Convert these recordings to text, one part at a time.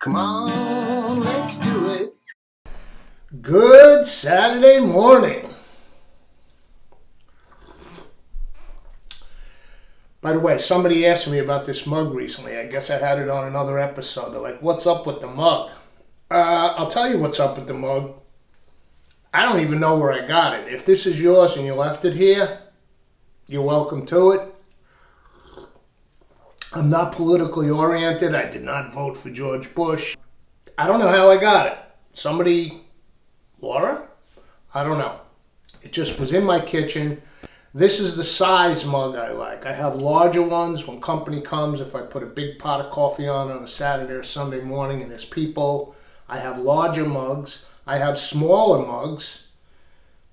Come on, let's do it. Good Saturday morning. By the way, somebody asked me about this mug recently. I guess I had it on another episode. They're like, what's up with the mug? I'll tell you what's up with the mug. I don't even know where I got it. If this is yours and you left it here, you're welcome to it. I'm not politically oriented. I did not vote for George Bush. I don't know how I got it. Somebody, Laura? I don't know. It just was in my kitchen. This is the size mug I like. I have larger ones when company comes. If I put a big pot of coffee on a Saturday or Sunday morning and there's people, I have larger mugs. I have smaller mugs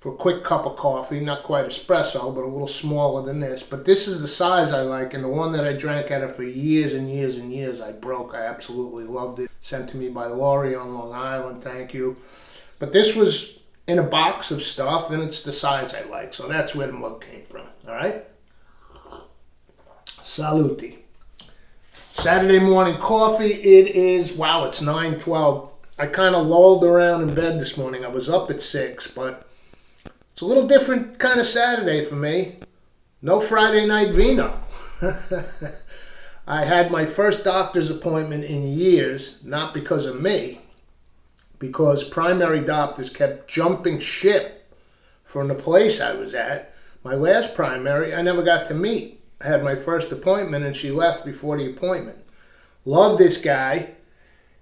for a quick cup of coffee. Not quite espresso, but a little smaller than this. But this is the size I like, and the one that I drank out of for years and years and years I broke. I absolutely loved it. Sent to me by Laurie on Long Island. Thank you. But this was in a box of stuff, and it's the size I like. So that's where the mug came from. All right? Saluti. Saturday morning coffee. It is, wow, it's 9:12. I kind of lolled around in bed this morning. I was up at 6, but it's a little different kind of Saturday for me. No Friday night vino. I had my first doctor's appointment in years, not because of me, because primary doctors kept jumping ship from the place I was at. My last primary, I never got to meet. I had my first appointment and she left before the appointment. Love this guy.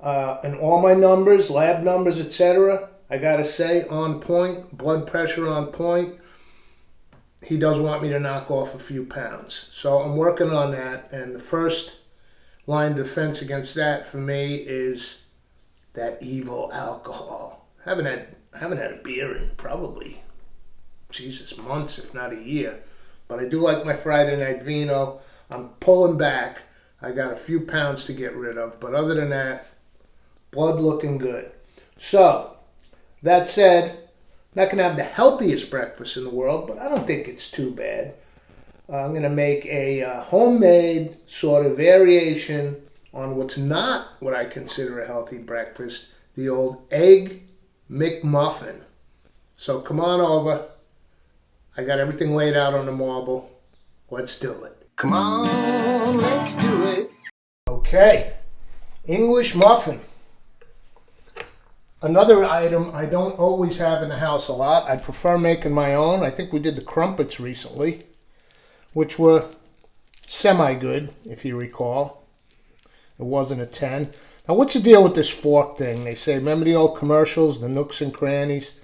And all my numbers, lab numbers, etc., I gotta say, on point. Blood pressure on point. He does want me to knock off a few pounds. So I'm working on that, and the first line of defense against that for me is that evil alcohol. Haven't had a beer in probably, months, if not a year. But I do like my Friday night vino. I'm pulling back. I got a few pounds to get rid of, but other than that, blood looking good. So, that said, I'm not going to have the healthiest breakfast in the world, but I don't think it's too bad. I'm going to make a homemade sort of variation on what's not what I consider a healthy breakfast, the old egg McMuffin. So come on over. I got everything laid out on the marble. Let's do it. Come on, let's do it. Okay, English muffin. Another item I don't always have in the house a lot. I prefer making my own. I think we did the crumpets recently, which were semi-good, if you recall. It wasn't a 10. Now, what's the deal with this fork thing? They say, remember the old commercials, the nooks and crannies?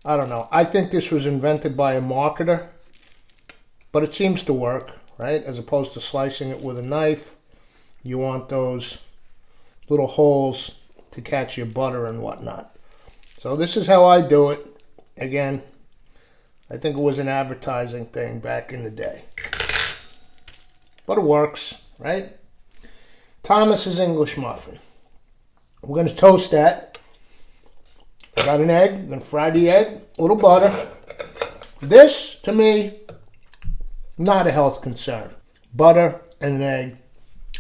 I don't know. I think this was invented by a marketer, but it seems to work, right? As opposed to slicing it with a knife, you want those little holes to catch your butter and whatnot. So this is how I do it. Again, I think it was an advertising thing back in the day. But it works, right? Thomas's English muffin. We're going to toast that. I got an egg. I'm going to fry the egg. A little butter. This, to me, not a health concern. Butter and an egg.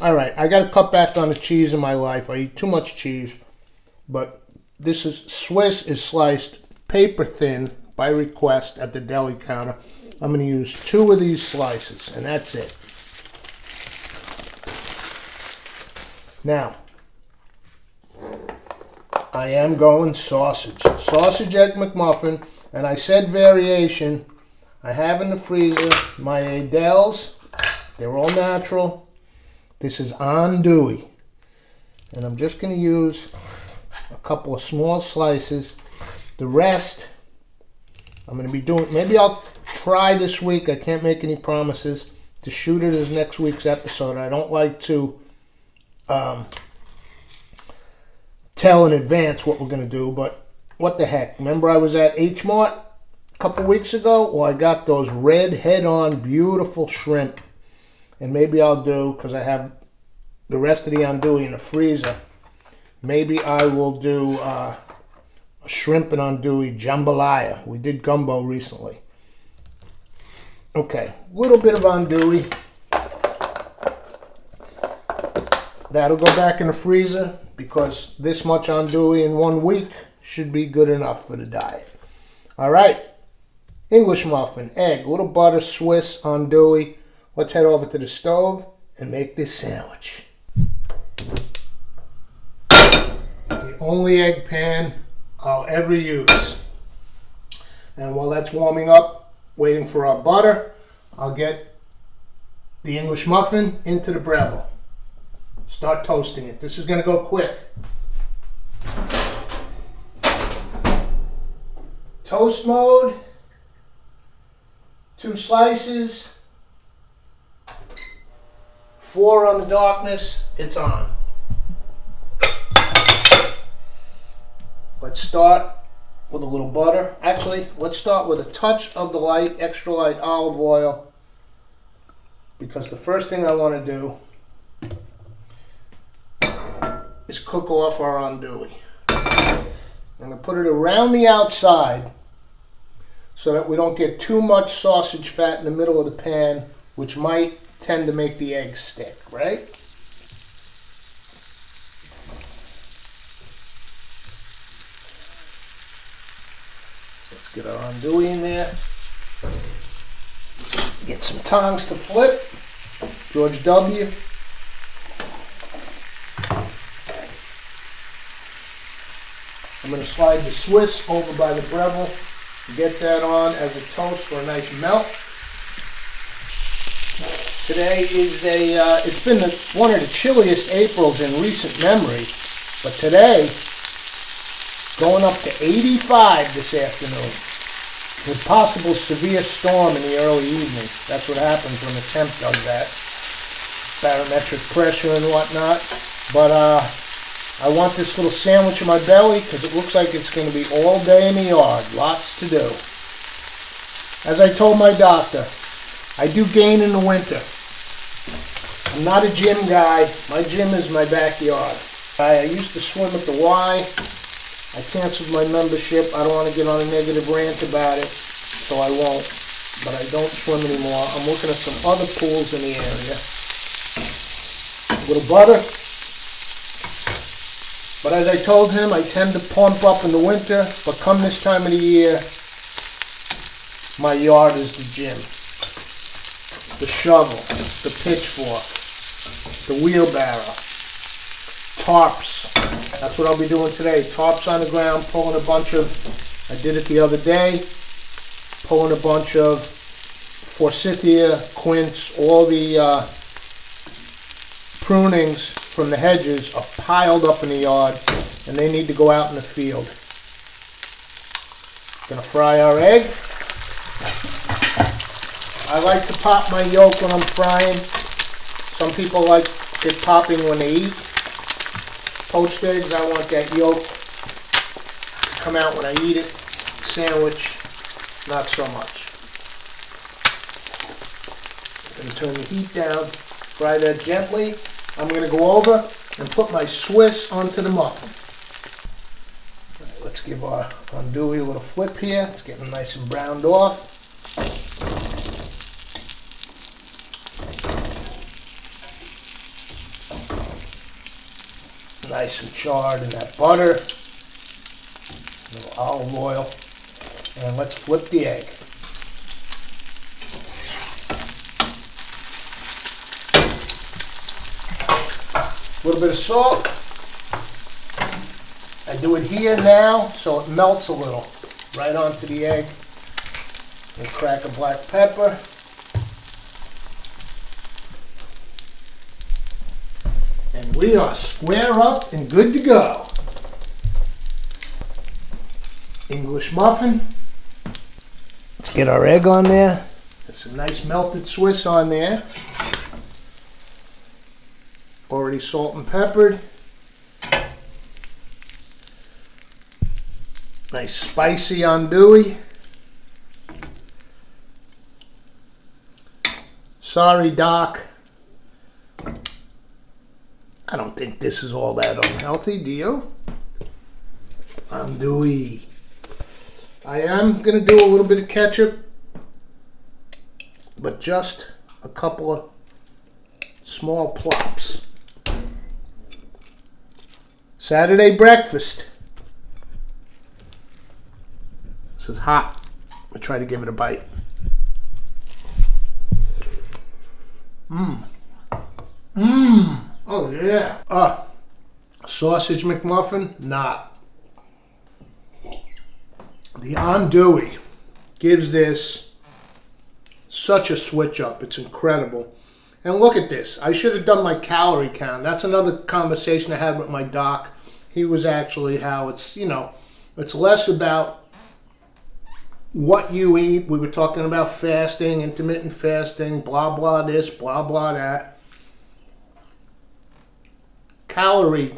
All right, I got to cut back on the cheese in my life. I eat too much cheese. But this is Swiss is sliced paper thin by request at the deli counter. I'm going to use 2 of these slices, and that's it. Now, I am going sausage. Sausage egg McMuffin, and I said variation. I have in the freezer my Adels. They're all natural. This is andouille. And I'm just going to use a couple of small slices. The rest, I'm going to be doing, maybe I'll try this week. I can't make any promises to shoot it as next week's episode. I don't like to tell in advance what we're going to do, but what the heck. Remember I was at H Mart a couple weeks ago? Well, I got those red head-on beautiful shrimp. And maybe I'll do, because I have the rest of the andouille in the freezer, maybe I will do a shrimp and andouille jambalaya. We did gumbo recently. Okay, little bit of andouille. that'll go back in the freezer because this much andouille in 1 week should be good enough for the diet. All right, English muffin, egg, little butter, Swiss, andouille. Let's head over to the stove and make this sandwich. The only egg pan I'll ever use. And while that's warming up, waiting for our butter, I'll get the English muffin into the Breville. Start toasting it. This is going to go quick. Toast mode. 2 slices. 4 on the darkness. It's on. Let's start with a little butter. Actually, let's start with a touch of the light, extra light olive oil, because the first thing I want to do is cook off our andouille. I'm going to put it around the outside so that we don't get too much sausage fat in the middle of the pan, which might tend to make the eggs stick, right? Let's get our andouille in there. Get some tongs to flip. George W. I'm going to slide the Swiss over by the Breville. Get that on as a toast for a nice melt. Today is it's been one of the chilliest Aprils in recent memory, but today, going up to 85 this afternoon, with possible severe storm in the early evening. That's what happens when the temp does that. Barometric pressure and whatnot. But I want this little sandwich in my belly because it looks like it's going to be all day in the yard. Lots to do. As I told my doctor, I do gain in the winter. I'm not a gym guy. My gym is my backyard. I used to swim at the Y. I canceled my membership. I don't want to get on a negative rant about it, so I won't. But I don't swim anymore. I'm looking at some other pools in the area. A little butter. But as I told him, I tend to pump up in the winter, but come this time of the year, my yard is the gym. The shovel, the pitchfork, the wheelbarrow, tarps. That's what I'll be doing today. Tarps on the ground, pulling a bunch of, I did it the other day, pulling a bunch of forsythia, quince, all the prunings from the hedges are piled up in the yard and they need to go out in the field. Gonna fry our egg. I like to pop my yolk when I'm frying. Some people like it popping when they eat. Poached eggs, I want that yolk to come out when I eat it. Sandwich, not so much. I'm going to turn the heat down, fry that gently. I'm going to go over and put my Swiss onto the muffin. All right, let's give our andouille a little flip here. It's getting nice and browned off. Nice and charred in that butter, a little olive oil, and let's flip the egg. A little bit of salt. I do it here now so it melts a little right onto the egg. And crack a black pepper. And we are square up and good to go. English muffin. Let's get our egg on there. Get some nice melted Swiss on there. Already salt and peppered. Nice spicy andouille. Sorry, Doc. I don't think this is all that unhealthy, do you? Andouille. I am going to do a little bit of ketchup, but just a couple of small plops. Saturday breakfast. This is hot. I'm gonna try to give it a bite. Oh yeah. Sausage McMuffin, not. The andouille gives this such a switch up. It's incredible. And look at this. I should have done my calorie count. That's another conversation I had with my doc. He was actually how it's, it's less about what you eat. We were talking about fasting, intermittent fasting, blah, blah this, blah, blah that. Calorie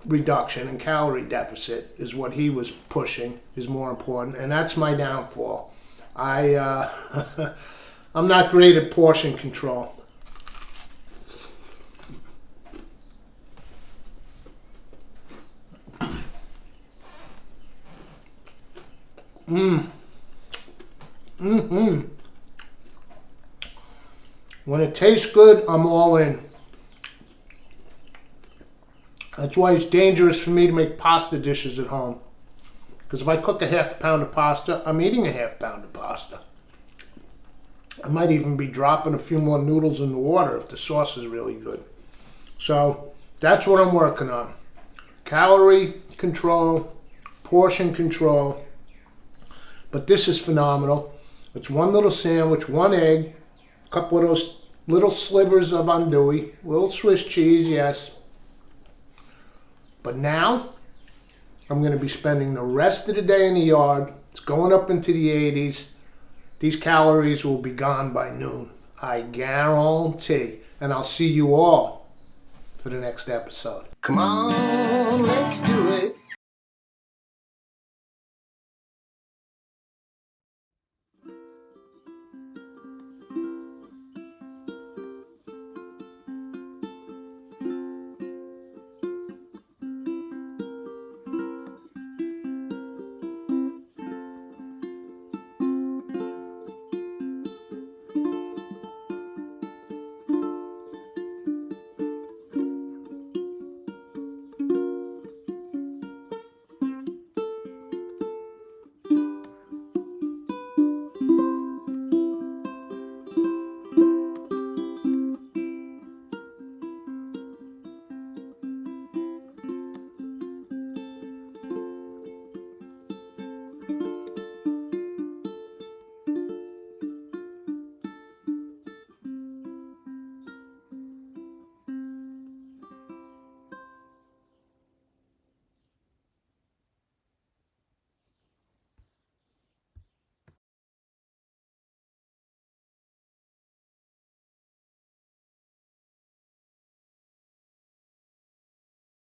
reduction and calorie deficit is what he was pushing, is more important. And that's my downfall. I'm not great at portion control. When it tastes good, I'm all in. That's why it's dangerous for me to make pasta dishes at home. Because if I cook a half pound of pasta, I'm eating a half pound of pasta. I might even be dropping a few more noodles in the water if the sauce is really good. So that's what I'm working on. Calorie control, portion control. But this is phenomenal. It's one little sandwich, one egg, a couple of those little slivers of andouille, little Swiss cheese, yes. But now, I'm going to be spending the rest of the day in the yard. It's going up into the 80s. These calories will be gone by noon. I guarantee. And I'll see you all for the next episode. Come on, let's do